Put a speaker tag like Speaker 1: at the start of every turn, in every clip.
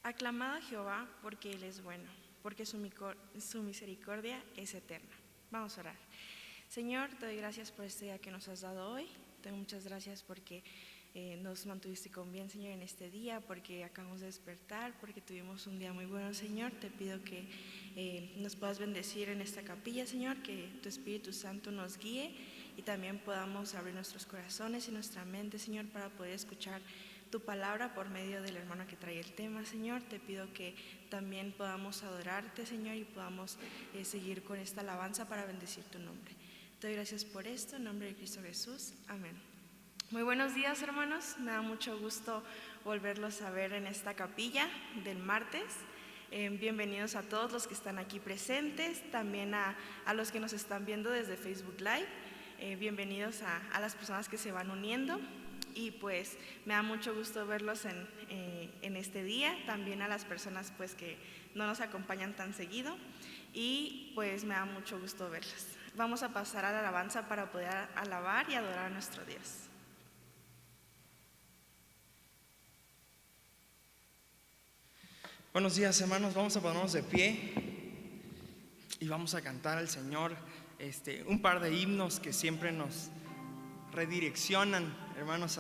Speaker 1: Aclamad a Jehová porque Él es bueno, porque su misericordia es eterna. Vamos a orar. Señor, te doy gracias por este día que nos has dado hoy. Te doy muchas gracias porque nos mantuviste con bien, Señor, en este día, porque acabamos de despertar, porque tuvimos un día muy bueno, Señor. Te pido que nos puedas bendecir en esta capilla, Señor, que tu Espíritu Santo nos guíe y también podamos abrir nuestros corazones y nuestra mente, Señor, para poder escuchar tu palabra por medio del hermano que trae el tema, Señor. Te pido que también podamos adorarte, Señor, y podamos seguir con esta alabanza para bendecir tu nombre. Te doy gracias por esto, en nombre de Cristo Jesús. Amén. Muy buenos días, hermanos. Me da mucho gusto volverlos a ver en esta capilla del martes. Bienvenidos a todos los que están aquí presentes, también a los que nos están viendo desde Facebook Live. Bienvenidos a las personas que se van uniendo. Y pues me da mucho gusto verlos en este día, también a las personas pues que no nos acompañan tan seguido, y pues me da mucho gusto verlos. Vamos a pasar a la alabanza para poder alabar y adorar a nuestro Dios.
Speaker 2: Buenos días, hermanos. Vamos a ponernos de pie y vamos a cantar al Señor un par de himnos que siempre nos redireccionan, hermanos,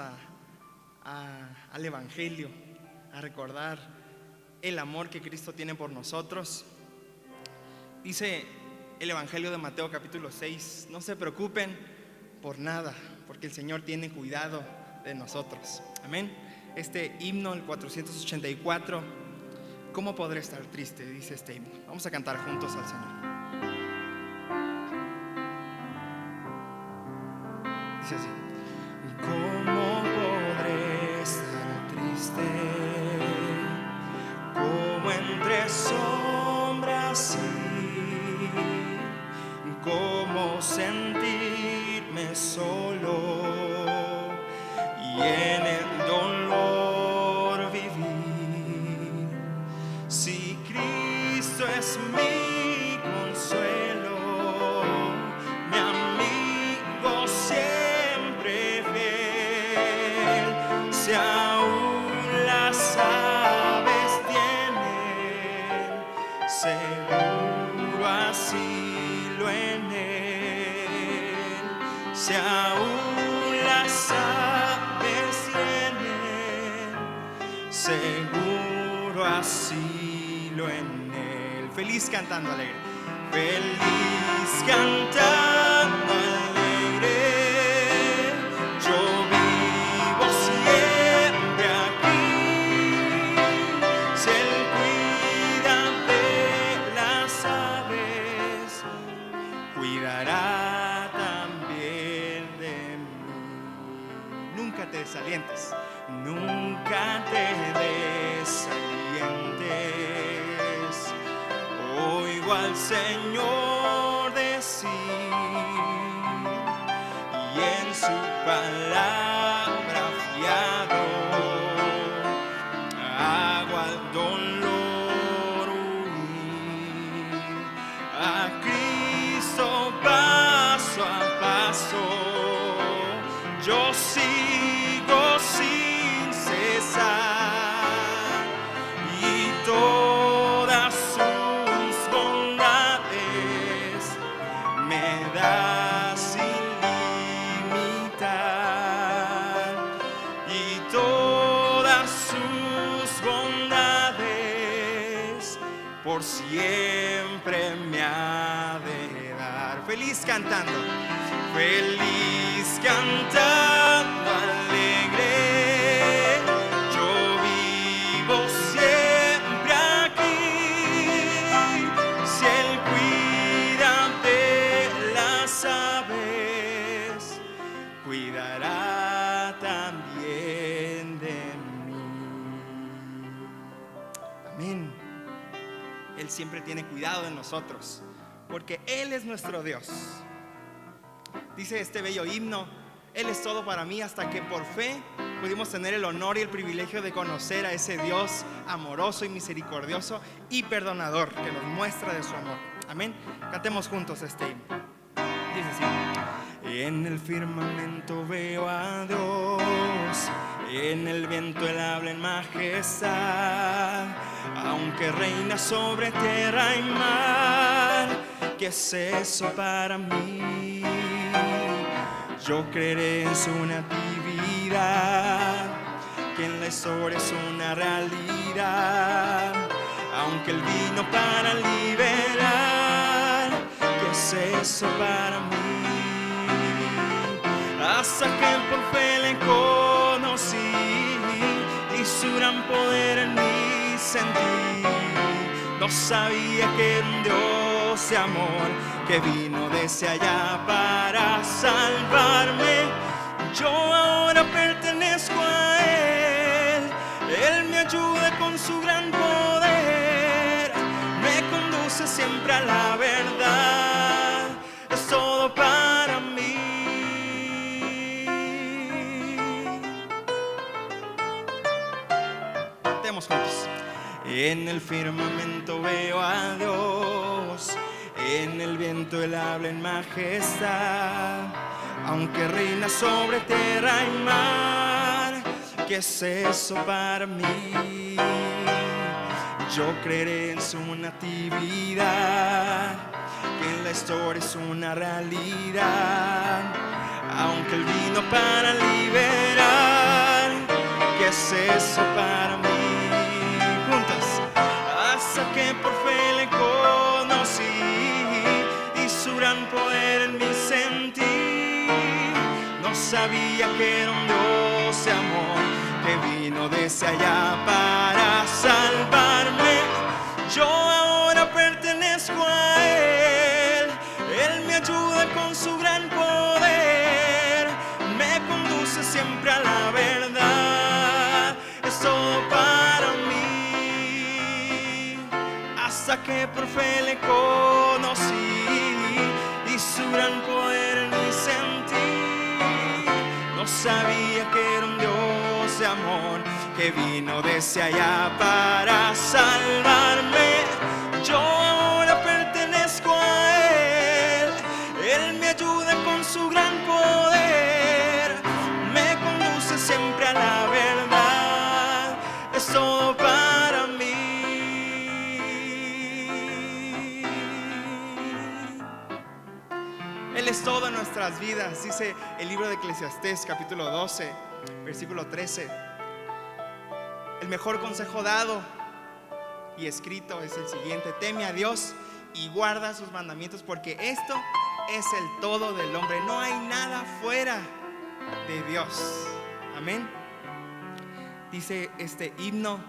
Speaker 2: al Evangelio, a recordar el amor que Cristo tiene por nosotros. Dice el Evangelio de Mateo capítulo 6: no se preocupen por nada, porque el Señor tiene cuidado de nosotros. Amén. Este himno, el 484, ¿cómo podré estar triste?, dice este himno. Vamos a cantar juntos al Señor. Dice así: ¿cómo podré estar triste? ¿Cómo entre sombras ir? ¿Cómo sentirme solo y en el dolor vivir? Si Cristo es mi consuelo, mi amigo siempre fiel, si aún las aves tienen seguro asilo en él, si aún las aves tienen seguro asilo en él. Feliz cantando alegre, feliz cantando alegre, yo vivo siempre aquí. Si Él cuida de las aves, cuidará también de mí. Nunca te desalientes, nunca te desalientes. Oigo al Señor decir, y en su palabra fiado hago al dolor huir. A Cristo paso a paso yo sigo sin cesar, y todas sus bondades me da sin limitar, y todas sus bondades por siempre me ha de dar. Feliz cantando, feliz cantando alegre, yo vivo siempre aquí. Si Él cuida de las aves, cuidará también de mí. Amén. Él siempre tiene cuidado de nosotros, porque Él es nuestro Dios. Dice este bello himno: Él es todo para mí, hasta que por fe pudimos tener el honor y el privilegio de conocer a ese Dios amoroso y misericordioso y perdonador, que nos muestra de su amor. Amén. Cantemos juntos este himno. Dice así: en el firmamento veo a Dios, en el viento Él habla en majestad. aunque reina sobre tierra y mar. ¿Qué es eso para mí? Yo creeré en su natividad, que en la historia es una realidad, aunque Él vino para liberar. ¿Qué es eso para mí? Hasta que por fe le conocí y su gran poder en mí sentí. No sabía que era un Dios de amor que vino desde allá para salvarme. Yo ahora pertenezco a Él, Él me ayuda con su gran poder, me conduce siempre a la verdad, es todo para mí. Cantemos juntos. En el firmamento veo a Dios, en el viento Él habla en majestad, aunque reina sobre tierra y mar. ¿Qué es eso para mí? Yo creeré en su natividad, que en la historia es una realidad, aunque Él vino para liberar. ¿Qué es eso para mí? Juntas. Hasta que por fe le conocí y su gran poder en mí sentí. No sabía que era un Dios de amor que vino desde allá para salvarme. Yo ahora pertenezco a Él, Él me ayuda con su gran poder, me conduce siempre a la verdad, es todo para mí. Hasta que por fe le conocí y su gran poder en mí sentí. No sabía que era un Dios de amor que vino desde allá para salvarme. Yo ahora pertenezco a Él, Él me ayuda con su gran poder, me conduce siempre a la verdad, es todo para mí. Él es todo en nuestras vidas. Dice el libro de Eclesiastés capítulo 12 versículo 13: el mejor consejo dado y escrito es el siguiente: teme a Dios y guarda sus mandamientos, porque esto es el todo del hombre. No hay nada fuera de Dios. Amén. Dice este himno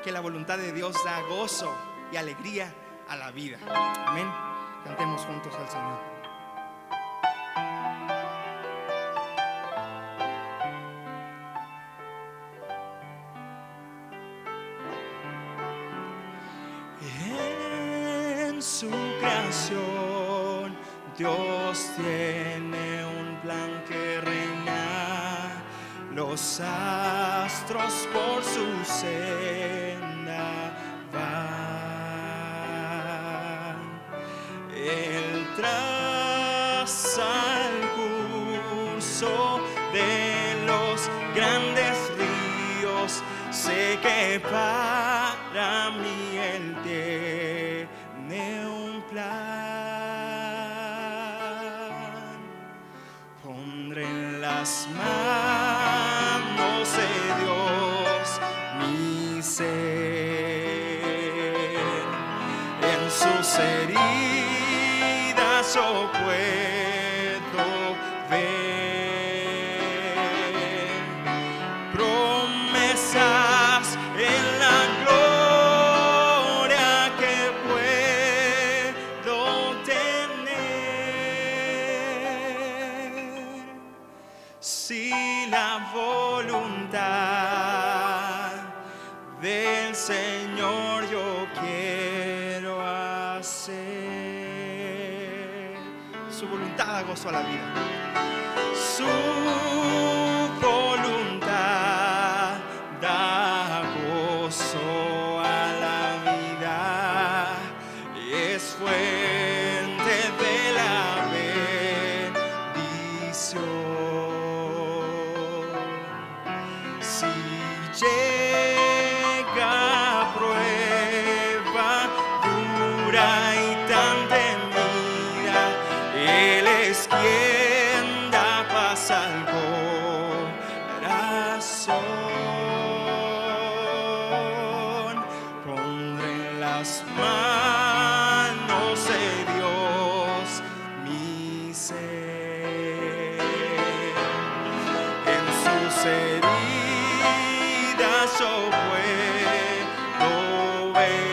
Speaker 2: que la voluntad de Dios da gozo y alegría a la vida. Amén. Cantemos juntos al Señor. En su creación Dios tiene un plan que reina, los astros por su senda van. Él traza el curso de los grandes ríos, sé que para mí Él tiene un plan. Pondré en las manos de Dios mi ser, en sus heridas yo puedo ver promesas en la gloria que puedo tener. Si la voluntad del Señor yo quiero hacer, su voluntad da gozo a la vida. Su voluntad da gozo a la vida, es fuente de la bendición. Si corazón. Pondré en las manos de Dios mi ser. En sus heridas yo puedo ver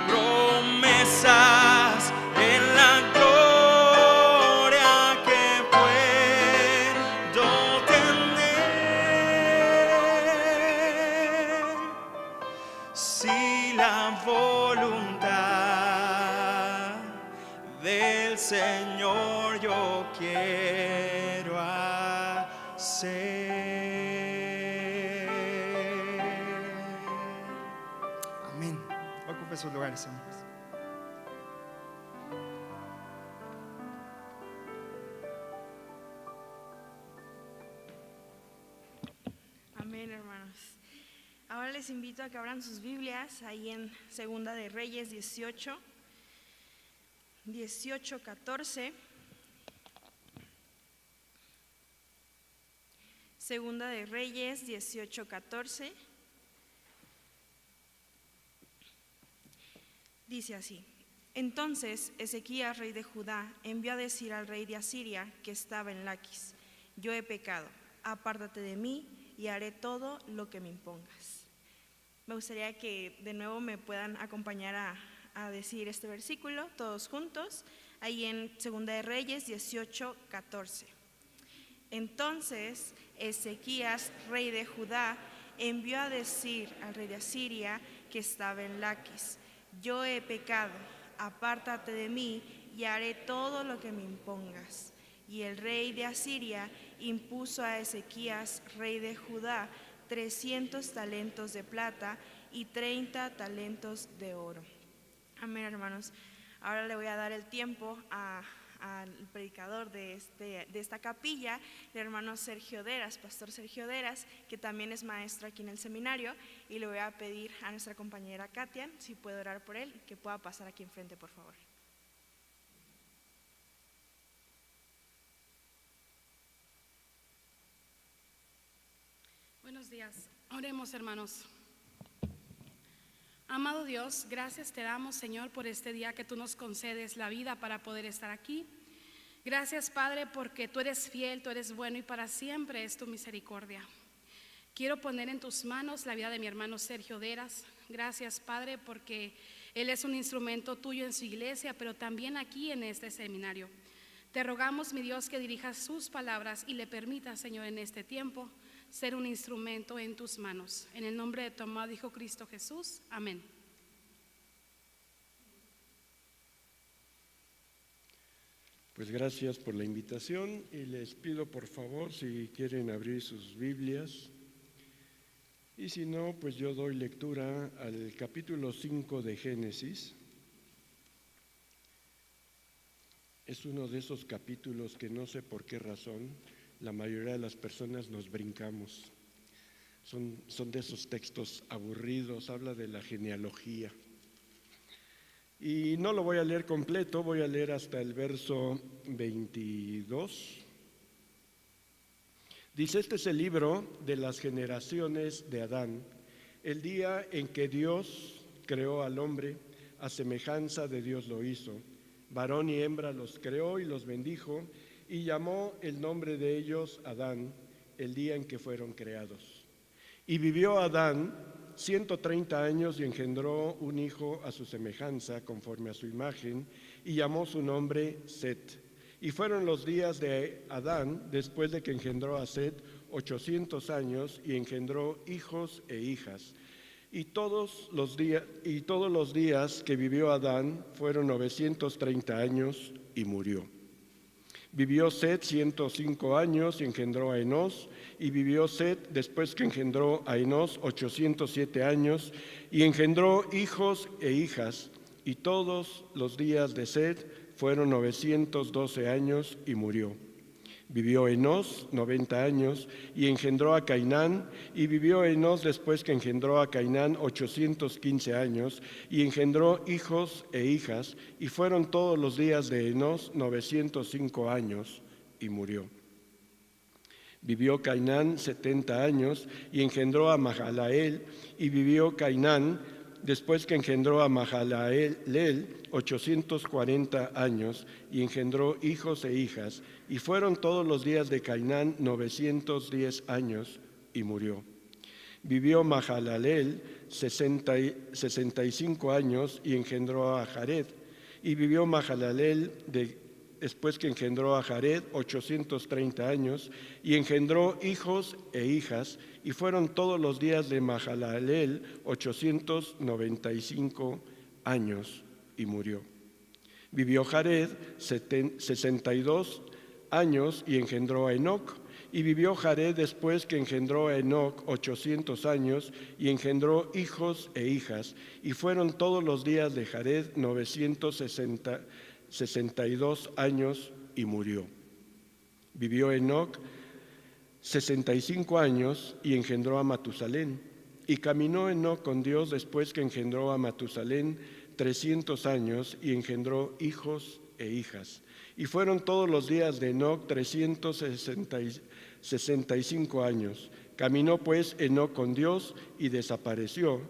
Speaker 2: promesas en la gloria que puedo tener. Si la voluntad del Señor yo quiero hacer. Amén. Ocupe sus lugares, amigos.
Speaker 1: Amén, hermanos. Ahora les invito a que abran sus Biblias ahí en Segunda de Reyes 18, 14. Segunda de Reyes 18, 14. Dice así: Entonces Ezequías, rey de Judá, envió a decir al rey de Asiria que estaba en Laquis: Yo he pecado, apártate de mí y haré todo lo que me impongas. Me gustaría que de nuevo me puedan acompañar a decir este versículo todos juntos, ahí en Segunda de Reyes 18, 14. Entonces Ezequías, rey de Judá, envió a decir al rey de Asiria que estaba en Laquis: Yo he pecado, apártate de mí y haré todo lo que me impongas. Y el rey de Asiria impuso a Ezequías, rey de Judá, 300 talentos de plata y 30 talentos de oro. Amén, hermanos. Ahora le voy a dar el tiempo al predicador de esta capilla, el hermano Sergio Deras, pastor Sergio Deras, que también es maestro aquí en el seminario, y le voy a pedir a nuestra compañera Katia si puede orar por él, que pueda pasar aquí enfrente, por favor.
Speaker 3: Buenos días. Oremos, hermanos. Amado Dios, gracias te damos, Señor, por este día que tú nos concedes la vida para poder estar aquí. Gracias, Padre, porque tú eres fiel, tú eres bueno y para siempre es tu misericordia. Quiero poner en tus manos la vida de mi hermano Sergio Deras. Gracias, Padre, porque él es un instrumento tuyo en su iglesia, pero también aquí en este seminario. Te rogamos, mi Dios, que dirijas sus palabras y le permitas, Señor, en este tiempo ser un instrumento en tus manos. En el nombre de tu amado Hijo Cristo Jesús. Amén.
Speaker 4: Pues gracias por la invitación y les pido por favor si quieren abrir sus Biblias, y si no, pues yo doy lectura al capítulo 5 de Génesis. Es uno de esos capítulos que no sé por qué razón la mayoría de las personas nos brincamos. Son de esos textos aburridos, habla de la genealogía. Y no lo voy a leer completo, voy a leer hasta el verso 22. Dice: Este es el libro de las generaciones de Adán, el día en que Dios creó al hombre, a semejanza de Dios lo hizo. Varón y hembra los creó y los bendijo, y llamó el nombre de ellos Adán, el día en que fueron creados. Y vivió Adán 130 años y engendró un hijo a su semejanza, conforme a su imagen, y llamó su nombre Set. Y fueron los días de Adán, después de que engendró a Set, 800 años, y engendró hijos e hijas. Y todos los días que vivió Adán fueron 930 años y murió. Vivió Set 105 años y engendró a Enós, y vivió Set, después que engendró a Enós, 807 años, y engendró hijos e hijas. Y todos los días de Set fueron 912 años y murió. Vivió Enós 90 años y engendró a Cainán, y vivió Enós después que engendró a Cainán 815 años, y engendró hijos e hijas, y fueron todos los días de Enós 905 años y murió. Vivió Cainán 70 años y engendró a Mahalaleel, y vivió Cainán, después que engendró a Mahalaleel, 840 años, y engendró hijos e hijas, y fueron todos los días de Cainán 910 años, y murió. Vivió Mahalaleel 65 años y engendró a Jared, y vivió Mahalaleel después que engendró a Jared 830 años, y engendró hijos e hijas, y fueron todos los días de Mahalaleel 895 años, y murió. Vivió Jared 62 años y engendró a Enoc, y vivió Jared después que engendró a Enoc 800 años, y engendró hijos e hijas, y fueron todos los días de Jared 962 años, y murió. Vivió Enoc 65 años y engendró a Matusalén, y caminó Enoc con Dios después que engendró a Matusalén 300 años y engendró hijos e hijas. Y fueron todos los días de Enoc 365 años. Caminó pues Enoc con Dios y desapareció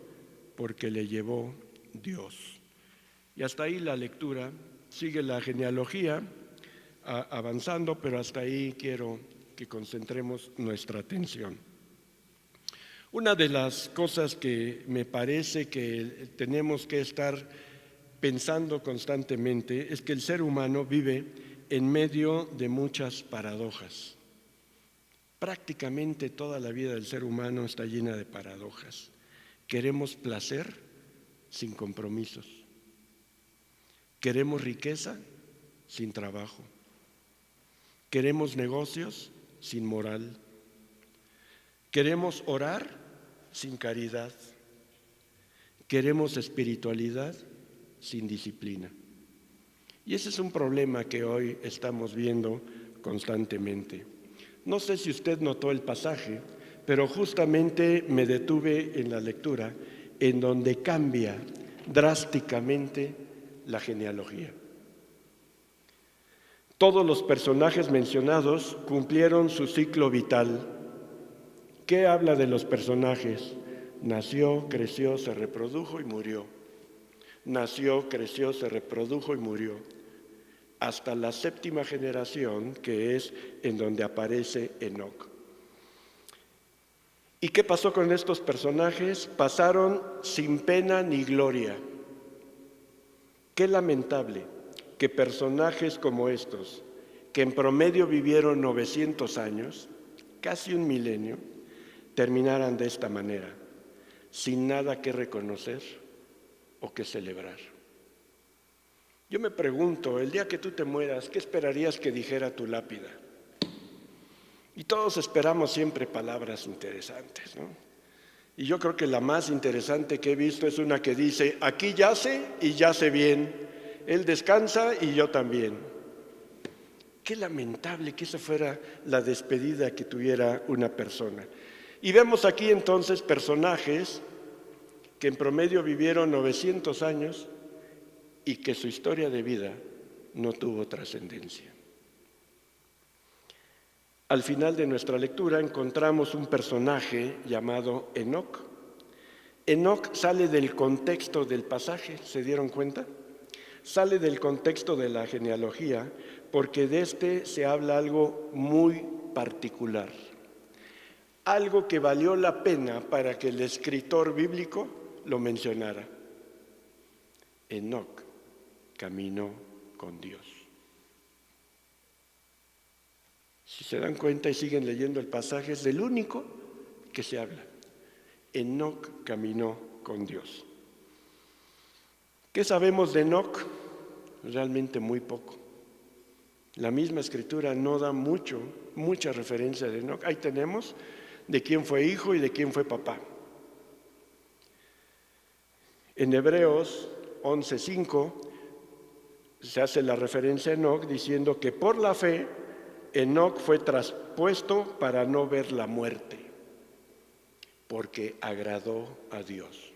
Speaker 4: porque le llevó Dios. Y hasta ahí la lectura. Sigue la genealogía avanzando, pero hasta ahí quiero que concentremos nuestra atención. Una de las cosas que me parece que tenemos que estar pensando constantemente es que el ser humano vive en medio de muchas paradojas. Prácticamente toda la vida del ser humano está llena de paradojas. Queremos placer sin compromisos. Queremos riqueza sin trabajo. Queremos negocios sin moral. Queremos orar sin caridad. Queremos espiritualidad sin disciplina. Y ese es un problema que hoy estamos viendo constantemente. No sé si usted notó el pasaje, pero justamente me detuve en la lectura en donde cambia drásticamente la genealogía. Todos los personajes mencionados cumplieron su ciclo vital. ¿Qué habla de los personajes? Nació, creció, se reprodujo y murió. Nació, creció, se reprodujo y murió. Hasta la 7ª generación, que es en donde aparece Enoc. ¿Y qué pasó con estos personajes? Pasaron sin pena ni gloria. Qué lamentable que personajes como estos, que en promedio vivieron 900 años, casi un milenio, terminaran de esta manera, sin nada que reconocer o que celebrar. Yo me pregunto, el día que tú te mueras, ¿qué esperarías que dijera tu lápida? Y todos esperamos siempre palabras interesantes, ¿no? Y yo creo que la más interesante que he visto es una que dice: aquí yace y yace bien, él descansa y yo también. Qué lamentable que esa fuera la despedida que tuviera una persona. Y vemos aquí entonces personajes que en promedio vivieron 900 años y que su historia de vida no tuvo trascendencia. Al final de nuestra lectura encontramos un personaje llamado Enoc. Enoc sale del contexto del pasaje, ¿se dieron cuenta? Sale del contexto de la genealogía porque de este se habla algo muy particular. Algo que valió la pena para que el escritor bíblico lo mencionara. Enoc caminó con Dios. Si se dan cuenta y siguen leyendo el pasaje, es del único que se habla. Enoc caminó con Dios. ¿Qué sabemos de Enoc? Realmente muy poco. La misma escritura no da mucha referencia de Enoc. Ahí tenemos de quién fue hijo y de quién fue papá. En Hebreos 11:5 se hace la referencia a Enoc diciendo que por la fe Enoc fue traspuesto para no ver la muerte, porque agradó a Dios.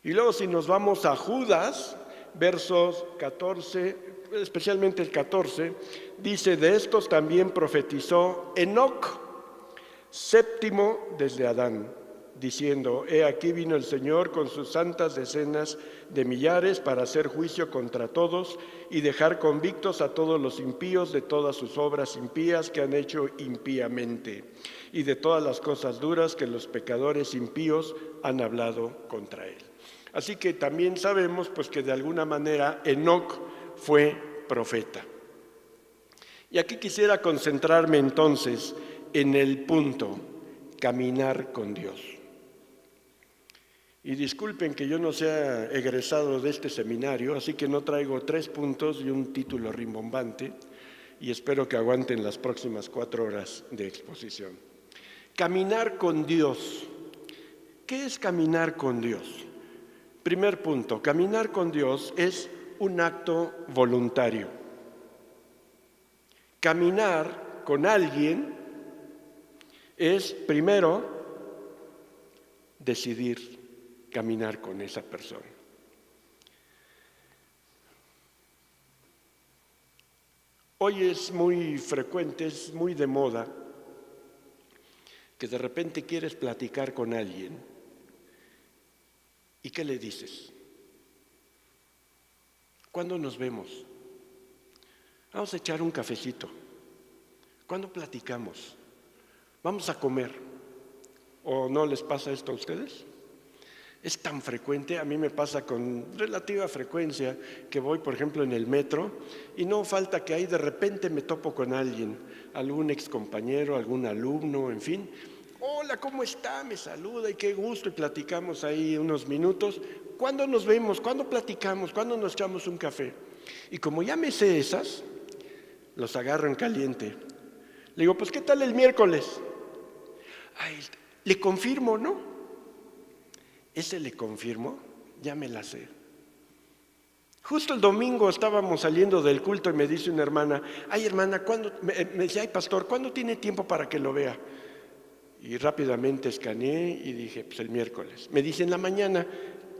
Speaker 4: Y luego si nos vamos a Judas, versos 14 especialmente el 14, dice: de estos también profetizó Enoc, séptimo desde Adán, diciendo: he aquí vino el Señor con sus santas decenas de millares para hacer juicio contra todos y dejar convictos a todos los impíos de todas sus obras impías que han hecho impíamente y de todas las cosas duras que los pecadores impíos han hablado contra él. Así que también sabemos pues que de alguna manera Enoc fue profeta. Y aquí quisiera concentrarme entonces en el punto: caminar con Dios. Y disculpen que yo no sea egresado de este seminario, así que no traigo 3 puntos y un título rimbombante, y espero que aguanten las próximas 4 horas de exposición. Caminar con Dios. ¿Qué es caminar con Dios? Primer punto: caminar con Dios es un acto voluntario. Caminar con alguien es, primero, decidir caminar con esa persona. Hoy es muy frecuente, es muy de moda, que de repente quieres platicar con alguien. ¿Y qué le dices? ¿Cuándo nos vemos? Vamos a echar un cafecito. ¿Cuándo platicamos? Vamos a comer. ¿O no les pasa esto a ustedes? Es tan frecuente, a mí me pasa con relativa frecuencia que voy, por ejemplo, en el metro y no falta que ahí de repente me topo con alguien, algún excompañero, algún alumno, en fin. Hola, ¿cómo está? Me saluda y qué gusto, y platicamos ahí unos minutos. ¿Cuándo nos vemos? ¿Cuándo platicamos? ¿Cuándo nos echamos un café? Y como ya me sé esas, los agarro en caliente. Le digo, pues ¿qué tal el miércoles? Ay, le confirmo, ¿no? Ese le confirmo, ya me la sé. Justo el domingo estábamos saliendo del culto y me dice una hermana: ay hermana, ¿cuándo? Me dice: ay pastor, ¿cuándo tiene tiempo para que lo vea? Y rápidamente escaneé y dije: pues el miércoles. Me dice: en la mañana.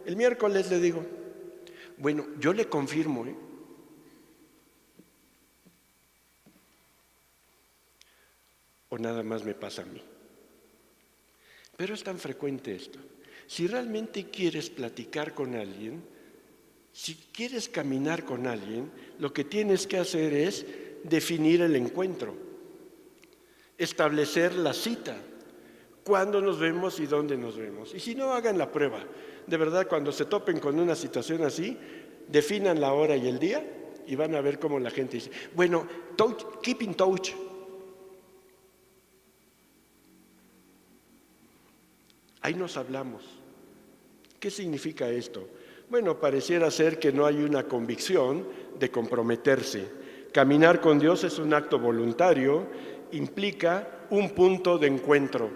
Speaker 4: El miércoles, le digo. Bueno, yo le confirmo, ¿eh? O nada más me pasa a mí. Pero es tan frecuente esto. Si realmente quieres platicar con alguien, si quieres caminar con alguien, lo que tienes que hacer es definir el encuentro, establecer la cita, cuándo nos vemos y dónde nos vemos. Y si no, hagan la prueba. De verdad, cuando se topen con una situación así, definan la hora y el día y van a ver cómo la gente dice: bueno, keep in touch. Ahí nos hablamos. ¿Qué significa esto? Bueno, pareciera ser que no hay una convicción de comprometerse. Caminar con Dios es un acto voluntario, implica un punto de encuentro.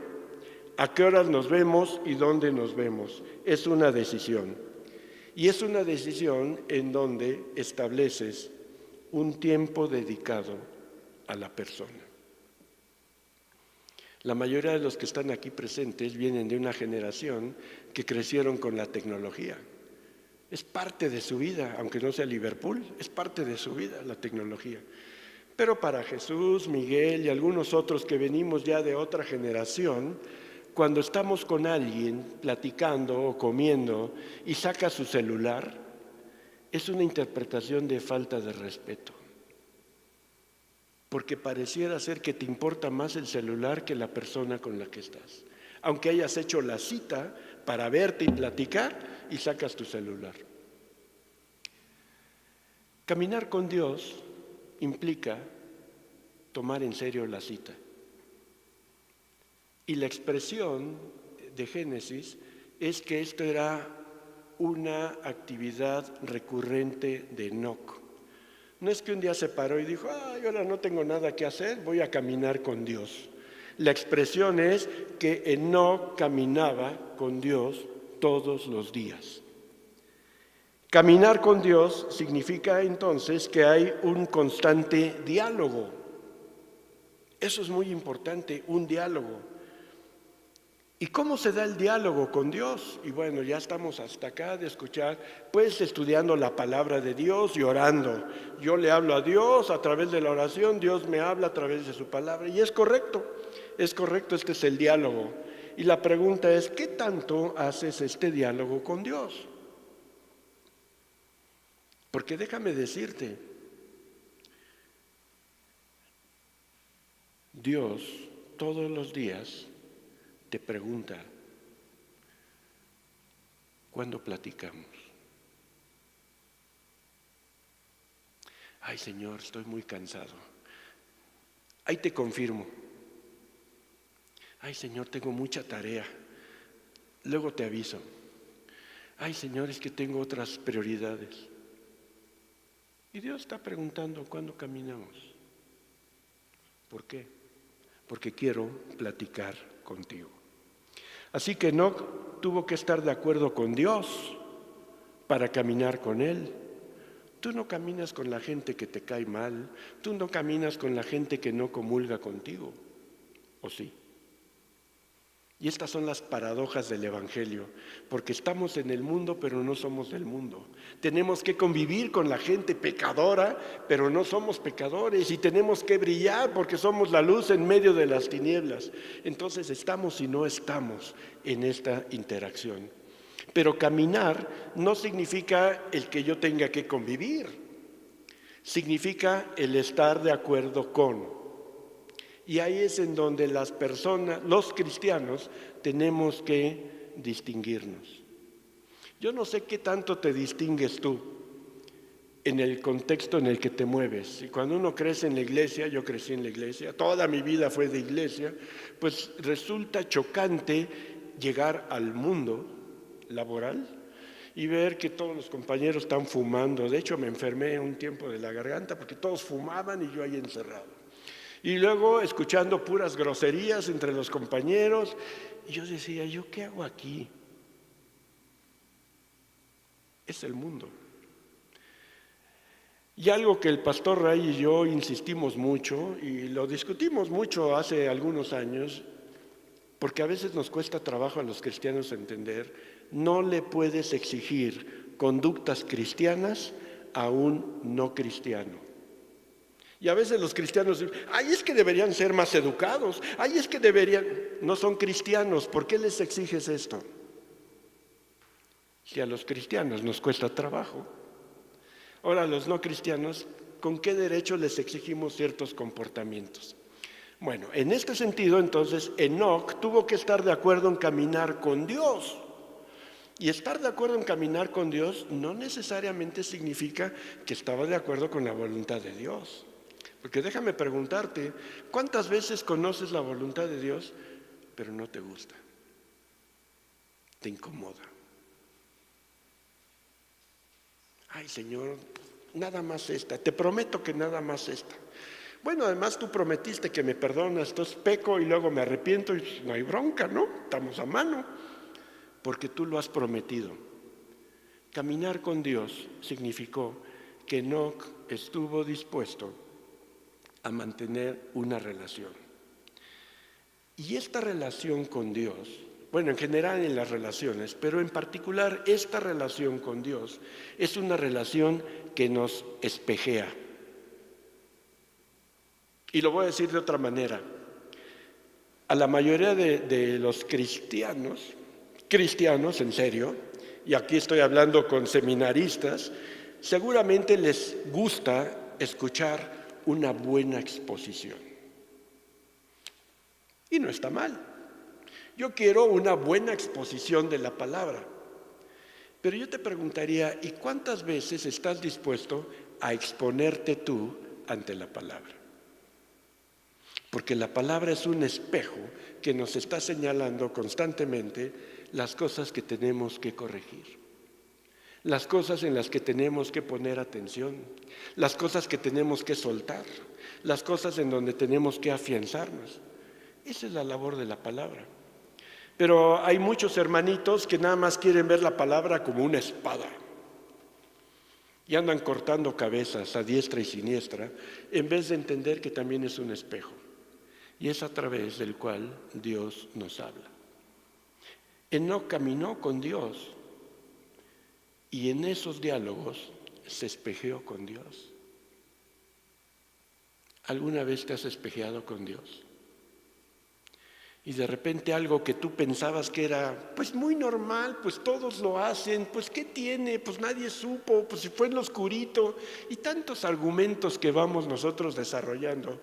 Speaker 4: ¿A qué horas nos vemos y dónde nos vemos? Es una decisión. Y es una decisión en donde estableces un tiempo dedicado a la persona. La mayoría de los que están aquí presentes vienen de una generación que crecieron con la tecnología. Es parte de su vida, aunque no sea Liverpool, es parte de su vida la tecnología. Pero para Jesús, Miguel y algunos otros que venimos ya de otra generación, cuando estamos con alguien platicando o comiendo y saca su celular, es una interpretación de falta de respeto. Porque pareciera ser que te importa más el celular que la persona con la que estás. Aunque hayas hecho la cita para verte y platicar y sacas tu celular. Caminar con Dios implica tomar en serio la cita. Y la expresión de Génesis es que esto era una actividad recurrente de Enoc. No es que un día se paró y dijo: ay, ahora no tengo nada que hacer, voy a caminar con Dios. La expresión es que Enoc caminaba con Dios todos los días. Caminar con Dios significa entonces que hay un constante diálogo. Eso es muy importante, un diálogo. ¿Y cómo se da el diálogo con Dios? Y bueno, ya estamos hasta acá de escuchar, pues estudiando la palabra de Dios y orando. Yo le hablo a Dios a través de la oración, Dios me habla a través de su palabra. Y es correcto, este es el diálogo. Y la pregunta es, ¿qué tanto haces este diálogo con Dios? Porque déjame decirte, Dios todos los días te pregunta, ¿cuándo platicamos? Ay, Señor, estoy muy cansado. Ahí te confirmo. Ay, Señor, tengo mucha tarea. Luego te aviso. Ay, Señor, es que tengo otras prioridades. Y Dios está preguntando, ¿cuándo caminamos? ¿Por qué? Porque quiero platicar contigo. Así que Enoc tuvo que estar de acuerdo con Dios para caminar con Él. Tú no caminas con la gente que te cae mal, tú no caminas con la gente que no comulga contigo, ¿o sí? Y estas son las paradojas del Evangelio, porque estamos en el mundo, pero no somos del mundo. Tenemos que convivir con la gente pecadora, pero no somos pecadores, y tenemos que brillar porque somos la luz en medio de las tinieblas. Entonces estamos y no estamos en esta interacción. Pero caminar no significa el que yo tenga que convivir, significa el estar de acuerdo con. Y ahí es en donde las personas, los cristianos, tenemos que distinguirnos. Yo no sé qué tanto te distingues tú en el contexto en el que te mueves. Y cuando uno crece en la iglesia, yo crecí en la iglesia, toda mi vida fue de iglesia, pues resulta chocante llegar al mundo laboral y ver que todos los compañeros están fumando. De hecho, me enfermé un tiempo de la garganta porque todos fumaban y yo ahí encerrado. Y luego escuchando puras groserías entre los compañeros. Y yo decía, ¿yo qué hago aquí? Es el mundo. Y algo que el pastor Ray y yo insistimos mucho, y lo discutimos mucho hace algunos años, porque a veces nos cuesta trabajo a los cristianos entender, no le puedes exigir conductas cristianas a un no cristiano. Y a veces los cristianos dicen, ay, es que deberían ser más educados, ay, es que deberían, no son cristianos, ¿por qué les exiges esto? Si a los cristianos nos cuesta trabajo. Ahora a los no cristianos, ¿con qué derecho les exigimos ciertos comportamientos? Bueno, en este sentido, entonces, Enoc tuvo que estar de acuerdo en caminar con Dios. Y estar de acuerdo en caminar con Dios no necesariamente significa que estaba de acuerdo con la voluntad de Dios. Porque déjame preguntarte, ¿cuántas veces conoces la voluntad de Dios, pero no te gusta? Te incomoda. Ay, Señor, nada más esta, te prometo que nada más esta. Bueno, además tú prometiste que me perdonas, entonces peco y luego me arrepiento y no hay bronca, ¿no? Estamos a mano, porque tú lo has prometido. Caminar con Dios significó que Enoc estuvo dispuesto a mantener una relación. Y esta relación con Dios, bueno, en general en las relaciones, pero en particular esta relación con Dios es una relación que nos espejea. Y lo voy a decir de otra manera. A la mayoría de los cristianos en serio, y aquí estoy hablando con seminaristas, seguramente les gusta escuchar una buena exposición. Y no está mal. Yo quiero una buena exposición de la palabra. Pero yo te preguntaría, ¿y cuántas veces estás dispuesto a exponerte tú ante la palabra? Porque la palabra es un espejo que nos está señalando constantemente las cosas que tenemos que corregir, las cosas en las que tenemos que poner atención, las cosas que tenemos que soltar, las cosas en donde tenemos que afianzarnos. Esa es la labor de la palabra. Pero hay muchos hermanitos que nada más quieren ver la palabra como una espada y andan cortando cabezas a diestra y siniestra en vez de entender que también es un espejo y es a través del cual Dios nos habla. Enoc caminó con Dios y en esos diálogos se espejeó con Dios. ¿Alguna vez te has espejeado con Dios? Y de repente algo que tú pensabas que era pues muy normal, pues todos lo hacen, pues ¿qué tiene? Pues nadie supo, pues si fue en lo oscurito, y tantos argumentos que vamos nosotros desarrollando.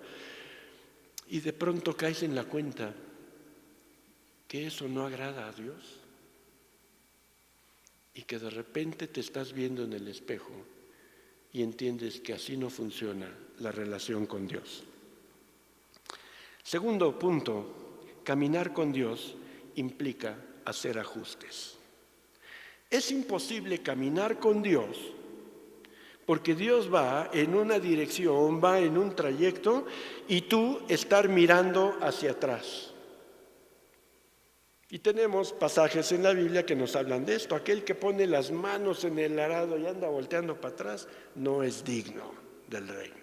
Speaker 4: Y de pronto caes en la cuenta que eso no agrada a Dios y que de repente te estás viendo en el espejo y entiendes que así no funciona la relación con Dios. Segundo punto, caminar con Dios implica hacer ajustes. Es imposible caminar con Dios porque Dios va en una dirección, va en un trayecto y tú estar mirando hacia atrás. Y tenemos pasajes en la Biblia que nos hablan de esto. Aquel que pone las manos en el arado y anda volteando para atrás no es digno del reino.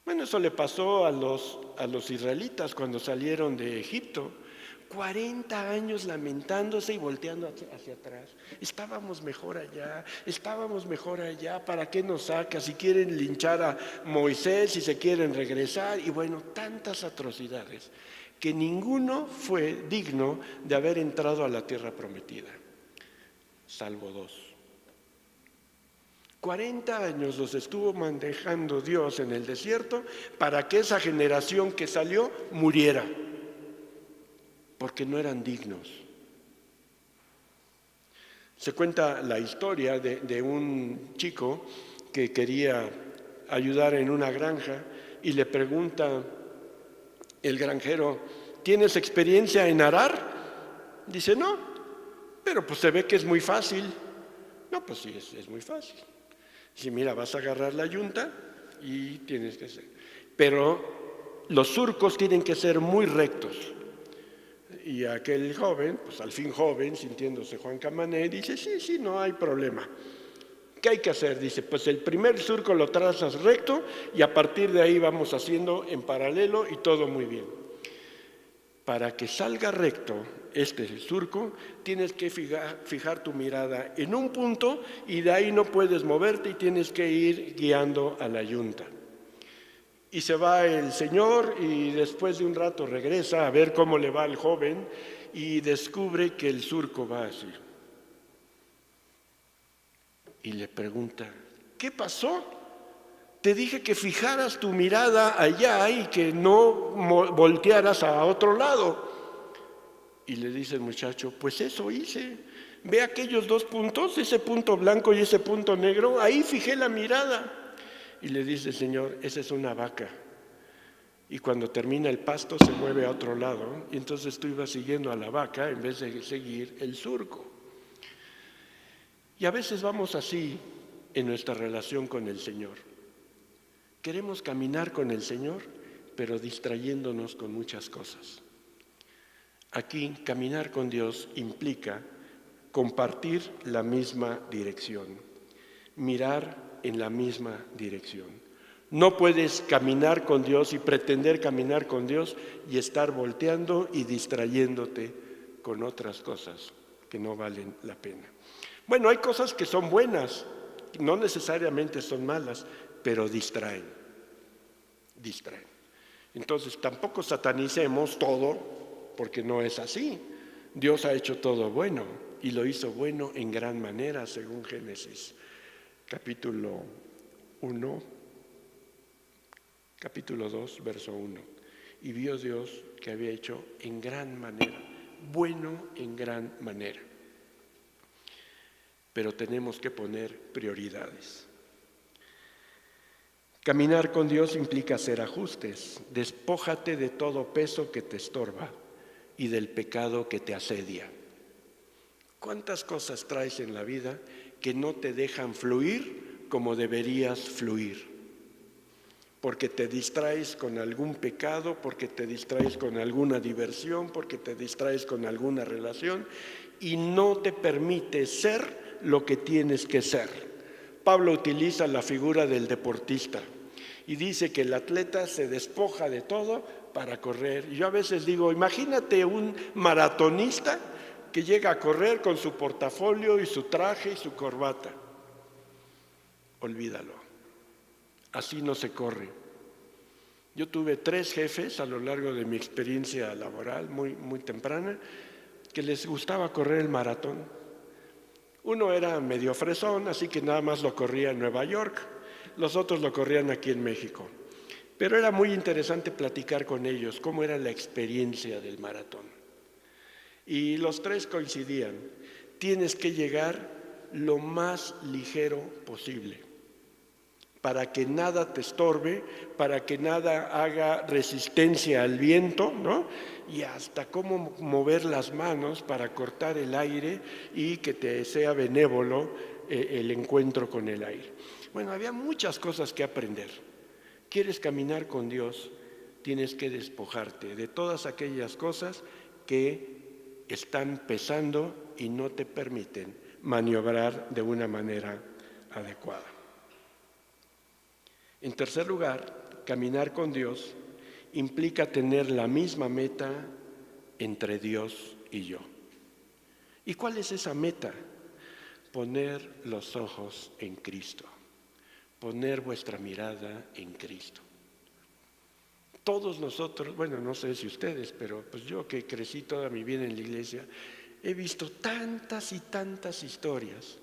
Speaker 4: Bueno, eso le pasó a los israelitas cuando salieron de Egipto. 40 años lamentándose y volteando hacia atrás. Estábamos mejor allá, ¿para qué nos saca? Si quieren linchar a Moisés, si se quieren regresar, y bueno, tantas atrocidades, que ninguno fue digno de haber entrado a la tierra prometida, salvo 2. 40 años los estuvo manejando Dios en el desierto para que esa generación que salió muriera, porque no eran dignos. Se cuenta la historia de un chico que quería ayudar en una granja y le pregunta el granjero: ¿tienes experiencia en arar? Dice: no, pero pues se ve que es muy fácil. No, pues sí, es muy fácil. Dice: mira, vas a agarrar la yunta y tienes que hacer, pero los surcos tienen que ser muy rectos. Y aquel joven, pues al fin joven, sintiéndose Juan Camané, dice: sí, no hay problema. ¿Qué hay que hacer? Dice: pues el primer surco lo trazas recto y a partir de ahí vamos haciendo en paralelo y todo muy bien. Para que salga recto este surco, tienes que fijar tu mirada en un punto y de ahí no puedes moverte y tienes que ir guiando a la yunta. Y se va el señor y después de un rato regresa a ver cómo le va al joven y descubre que el surco va así. Y le pregunta: ¿qué pasó? Te dije que fijaras tu mirada allá y que no voltearas a otro lado. Y le dice el muchacho: pues eso hice. Ve aquellos 2 puntos, ese punto blanco y ese punto negro, ahí fijé la mirada. Y le dice el Señor: esa es una vaca. Y cuando termina el pasto se mueve a otro lado. Y entonces tú ibas siguiendo a la vaca en vez de seguir el surco. Y a veces vamos así en nuestra relación con el Señor. Queremos caminar con el Señor, pero distrayéndonos con muchas cosas. Aquí, caminar con Dios implica compartir la misma dirección, mirar en la misma dirección. No puedes caminar con Dios y pretender caminar con Dios y estar volteando y distrayéndote con otras cosas que no valen la pena. Bueno, hay cosas que son buenas, no necesariamente son malas, pero distraen. Entonces tampoco satanicemos todo, porque no es así. Dios ha hecho todo bueno y lo hizo bueno en gran manera, según Génesis capítulo 2, verso 1. Y vio Dios que había hecho en gran manera, bueno en gran manera. Pero tenemos que poner prioridades. Caminar con Dios implica hacer ajustes. Despójate de todo peso que te estorba y del pecado que te asedia. ¿Cuántas cosas traes en la vida que no te dejan fluir como deberías fluir? Porque te distraes con algún pecado, porque te distraes con alguna diversión, porque te distraes con alguna relación y no te permite ser lo que tienes que ser. Pablo utiliza la figura del deportista y dice que el atleta se despoja de todo para correr. Yo a veces digo: imagínate un maratonista que llega a correr con su portafolio y su traje y su corbata. Olvídalo. Así no se corre. Yo tuve 3 jefes a lo largo de mi experiencia laboral, muy temprana, que les gustaba correr el maratón. Uno era medio fresón, así que nada más lo corría en Nueva York, los otros lo corrían aquí en México. Pero era muy interesante platicar con ellos cómo era la experiencia del maratón. Y los 3 coincidían: tienes que llegar lo más ligero posible, para que nada te estorbe, para que nada haga resistencia al viento, ¿no? Y hasta cómo mover las manos para cortar el aire y que te sea benévolo el encuentro con el aire. Bueno, había muchas cosas que aprender. ¿Quieres caminar con Dios? Tienes que despojarte de todas aquellas cosas que están pesando y no te permiten maniobrar de una manera adecuada. En tercer lugar, caminar con Dios implica tener la misma meta entre Dios y yo. ¿Y cuál es esa meta? Poner los ojos en Cristo, poner vuestra mirada en Cristo. Todos nosotros, bueno, no sé si ustedes, pero pues yo que crecí toda mi vida en la iglesia, he visto tantas y tantas historias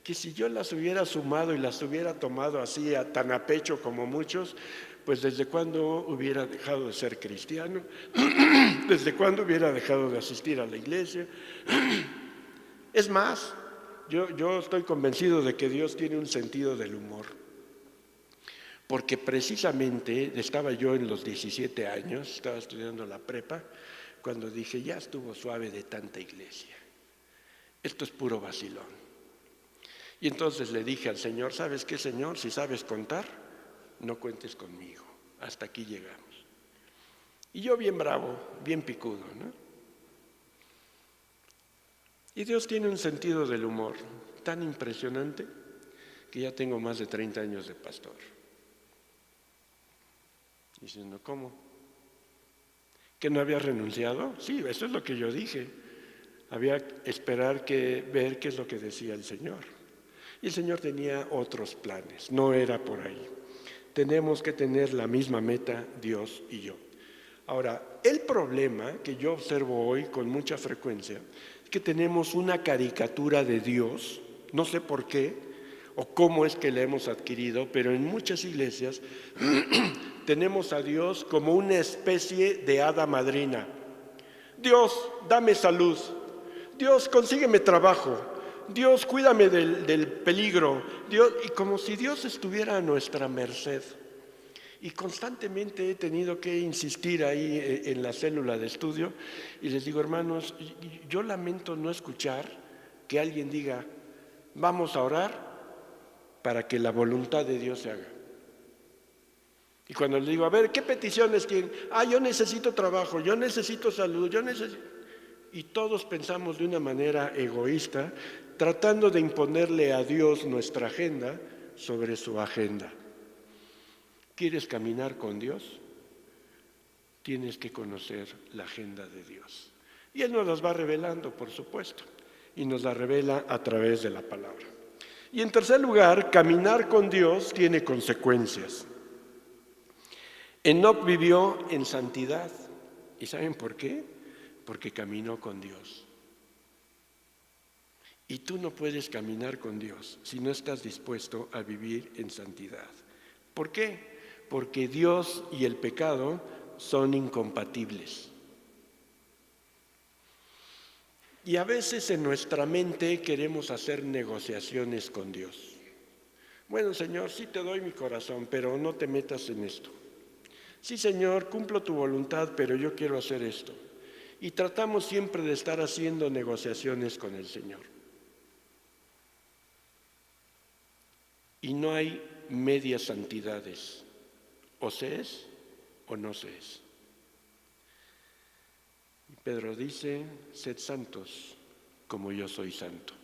Speaker 4: que si yo las hubiera sumado y las hubiera tomado así tan a pecho como muchos, pues desde cuándo hubiera dejado de ser cristiano, desde cuándo hubiera dejado de asistir a la iglesia. Es más, yo estoy convencido de que Dios tiene un sentido del humor, porque precisamente estaba yo en los 17 años, estaba estudiando la prepa, cuando dije, ya estuvo suave de tanta iglesia, esto es puro vacilón. Y entonces le dije al Señor, ¿sabes qué, Señor? Si sabes contar, no cuentes conmigo, hasta aquí llegamos. Y yo bien bravo, bien picudo, ¿no? Y Dios tiene un sentido del humor tan impresionante que ya tengo más de 30 años de pastor. Diciendo, ¿cómo? ¿Que no había renunciado? Sí, eso es lo que yo dije. Había que esperar ver qué es lo que decía el Señor. Y el Señor tenía otros planes, no era por ahí. Tenemos que tener la misma meta, Dios y yo. Ahora, el problema que yo observo hoy con mucha frecuencia es que tenemos una caricatura de Dios, no sé por qué o cómo es que la hemos adquirido, pero en muchas iglesias tenemos a Dios como una especie de hada madrina. Dios, dame salud. Dios, consígueme trabajo. Dios, cuídame del peligro. Dios, y como si Dios estuviera a nuestra merced. Y constantemente he tenido que insistir ahí en la célula de estudio y les digo, hermanos, yo lamento no escuchar que alguien diga, vamos a orar para que la voluntad de Dios se haga. Y cuando les digo, a ver, ¿qué peticiones tienen? Yo necesito trabajo, yo necesito salud, yo necesito... Y todos pensamos de una manera egoísta, tratando de imponerle a Dios nuestra agenda sobre su agenda. ¿Quieres caminar con Dios? Tienes que conocer la agenda de Dios. Y Él nos las va revelando, por supuesto, y nos la revela a través de la palabra. Y en tercer lugar, caminar con Dios tiene consecuencias. Enoc vivió en santidad. ¿Y saben por qué? Porque caminó con Dios. Y tú no puedes caminar con Dios si no estás dispuesto a vivir en santidad. ¿Por qué? Porque Dios y el pecado son incompatibles. Y a veces en nuestra mente queremos hacer negociaciones con Dios. Bueno, Señor, sí te doy mi corazón, pero no te metas en esto. Sí, Señor, cumplo tu voluntad, pero yo quiero hacer esto. Y tratamos siempre de estar haciendo negociaciones con el Señor. Y no hay medias santidades. O se es o no se es. Y Pedro dice, sed santos como yo soy santo.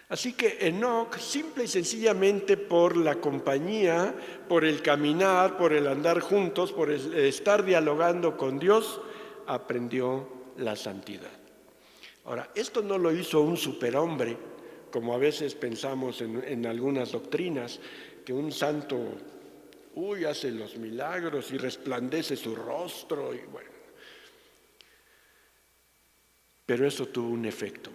Speaker 4: Así que Enoc, simple y sencillamente por la compañía, por el caminar, por el andar juntos, por el estar dialogando con Dios, aprendió la santidad. Ahora, esto no lo hizo un superhombre, como a veces pensamos en algunas doctrinas, que un santo, hace los milagros y resplandece su rostro, y bueno. Pero eso tuvo un efecto.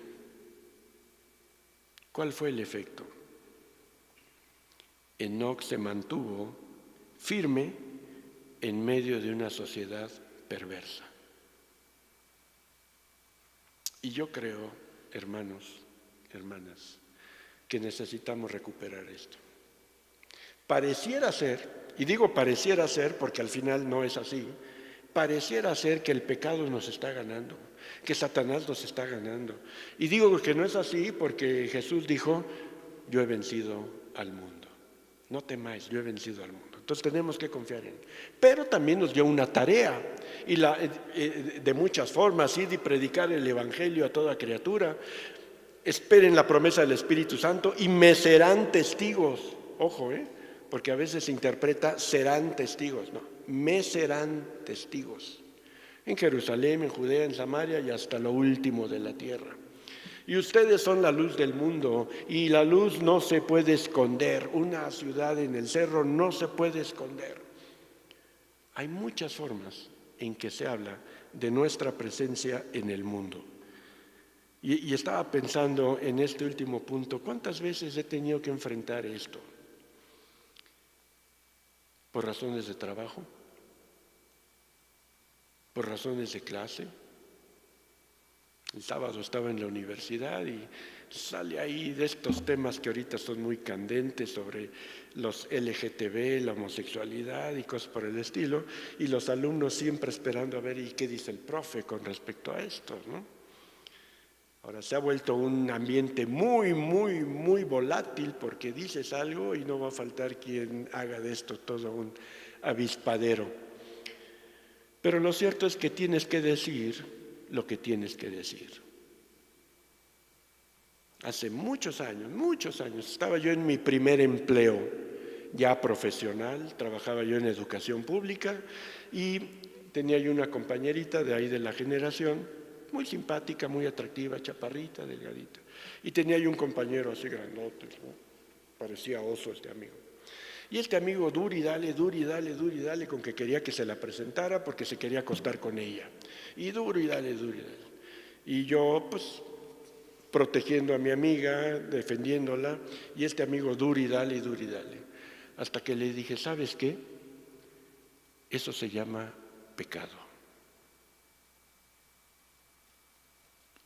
Speaker 4: ¿Cuál fue el efecto? Enoc se mantuvo firme en medio de una sociedad perversa. Y yo creo, hermanos, hermanas, que necesitamos recuperar esto. Pareciera ser, y digo pareciera ser porque al final no es así, pareciera ser que el pecado nos está ganando, que Satanás nos está ganando. Y digo que no es así porque Jesús dijo, yo he vencido al mundo. No temáis, yo he vencido al mundo. Entonces tenemos que confiar en él. Pero también nos dio una tarea, y de muchas formas, ir y predicar el Evangelio a toda criatura. Esperen la promesa del Espíritu Santo y me serán testigos. Ojo, porque a veces se interpreta serán testigos. No, me serán testigos. En Jerusalén, en Judea, en Samaria y hasta lo último de la tierra. Y ustedes son la luz del mundo, y la luz no se puede esconder. Una ciudad en el cerro no se puede esconder. Hay muchas formas en que se habla de nuestra presencia en el mundo. Y estaba pensando en este último punto, ¿cuántas veces he tenido que enfrentar esto? ¿Por razones de trabajo? ¿Por razones de clase? El sábado estaba en la universidad y sale ahí de estos temas que ahorita son muy candentes sobre los LGTB, la homosexualidad y cosas por el estilo, y los alumnos siempre esperando a ver ¿y qué dice el profe con respecto a esto, ¿no? Ahora se ha vuelto un ambiente muy, muy, muy volátil porque dices algo y no va a faltar quien haga de esto todo un avispadero. Pero lo cierto es que tienes que decir lo que tienes que decir. Hace muchos años, estaba yo en mi primer empleo ya profesional, trabajaba yo en educación pública y tenía yo una compañerita de ahí de la generación, muy simpática, muy atractiva, chaparrita, delgadita. Y tenía yo un compañero así grandote, ¿no? Parecía oso este amigo. Y este amigo duro y dale, con que quería que se la presentara porque se quería acostar con ella. Y duro y dale. Y yo, pues, protegiendo a mi amiga, defendiéndola, y este amigo duro y dale. Hasta que le dije, ¿sabes qué? Eso se llama pecado.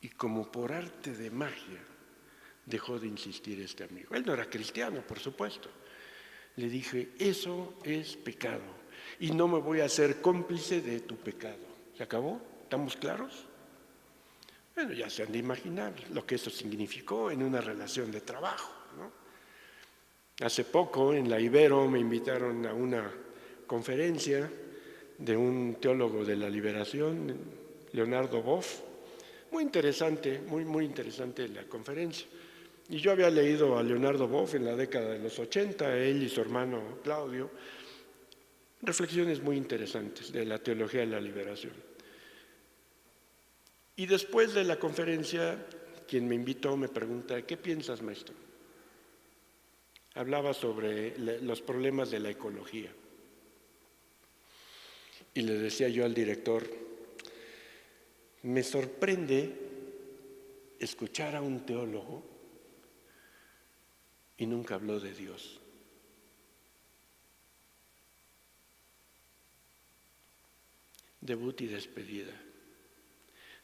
Speaker 4: Y como por arte de magia, dejó de insistir este amigo. Él no era cristiano, por supuesto. Le dije, eso es pecado y no me voy a hacer cómplice de tu pecado. ¿Se acabó? ¿Estamos claros? Bueno, ya se han de imaginar lo que eso significó en una relación de trabajo, ¿no? Hace poco en la Ibero me invitaron a una conferencia de un teólogo de la liberación, Leonardo Boff. Muy interesante, muy interesante la conferencia. Y yo había leído a Leonardo Boff en la década de los 80, él y su hermano Claudio, reflexiones muy interesantes de la teología de la liberación. Y después de la conferencia, quien me invitó me pregunta, ¿qué piensas, maestro? Hablaba sobre los problemas de la ecología. Y le decía yo al director, me sorprende escuchar a un teólogo y nunca habló de Dios. Debut y despedida.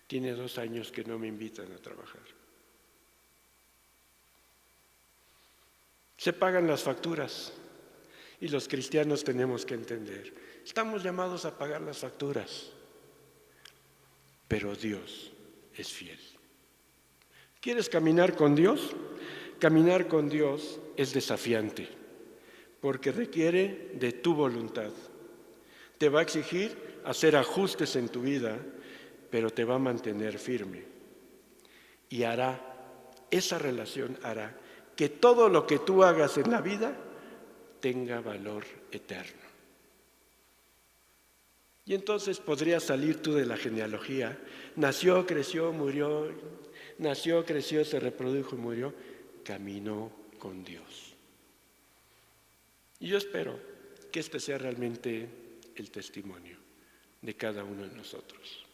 Speaker 4: Tiene 2 años que no me invitan a trabajar. Se pagan las facturas y los cristianos tenemos que entender. Estamos llamados a pagar las facturas, pero Dios es fiel. ¿Quieres caminar con Dios? Caminar con Dios es desafiante porque requiere de tu voluntad. Te va a exigir hacer ajustes en tu vida, pero te va a mantener firme. Y esa relación hará que todo lo que tú hagas en la vida tenga valor eterno. Y entonces podrías salir tú de la genealogía. Nació, creció, murió nació, creció, se reprodujo y murió, caminó con Dios. Y yo espero que este sea realmente el testimonio de cada uno de nosotros.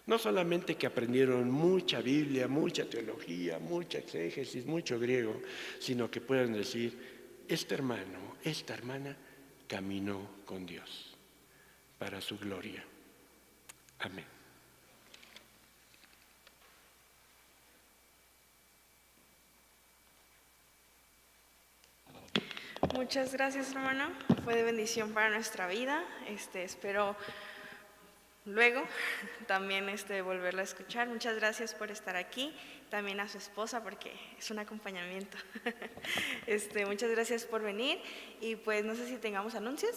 Speaker 4: No solamente que aprendieron mucha Biblia, mucha teología, mucha exégesis, mucho griego, sino que puedan decir, este hermano, esta hermana caminó con Dios para su gloria. Amén.
Speaker 1: Muchas gracias, hermano. Fue de bendición para nuestra vida. Espero luego también volverla a escuchar. Muchas gracias por estar aquí. También a su esposa porque es un acompañamiento. Muchas gracias por venir. Y pues no sé si tengamos anuncios.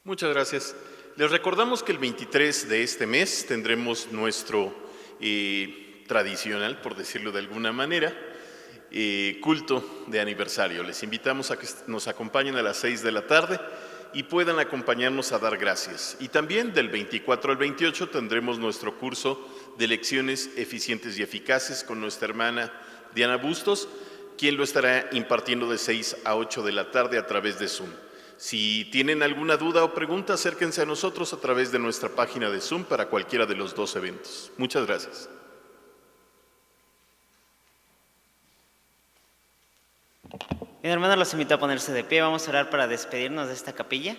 Speaker 5: Muchas gracias. Les recordamos que el 23 de este mes tendremos nuestro tradicional, por decirlo de alguna manera, culto de aniversario. Les invitamos a que nos acompañen a las 6 de la tarde y puedan acompañarnos a dar gracias. Y también del 24 al 28 tendremos nuestro curso de lecciones eficientes y eficaces con nuestra hermana Diana Bustos, quien lo estará impartiendo de 6 a 8 de la tarde a través de Zoom. Si tienen alguna duda o pregunta, acérquense a nosotros a través de nuestra página de Zoom para cualquiera de los dos eventos. Muchas gracias.
Speaker 6: Bien, hermanos, los invito a ponerse de pie. Vamos a orar para despedirnos de esta capilla.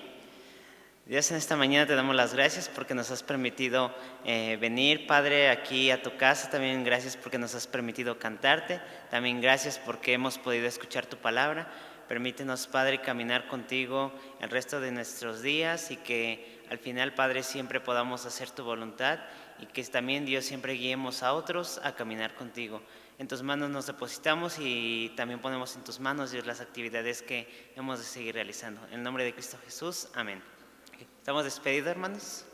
Speaker 6: Dios, en esta mañana te damos las gracias porque nos has permitido venir, Padre, aquí a tu casa. También gracias porque nos has permitido cantarte. También gracias porque hemos podido escuchar tu palabra. Permítenos, Padre, caminar contigo el resto de nuestros días y que al final, Padre, siempre podamos hacer tu voluntad y que también, Dios, siempre guiemos a otros a caminar contigo. En tus manos nos depositamos y también ponemos en tus manos, Dios, las actividades que hemos de seguir realizando. En el nombre de Cristo Jesús, amén. ¿Estamos despedidos, hermanos?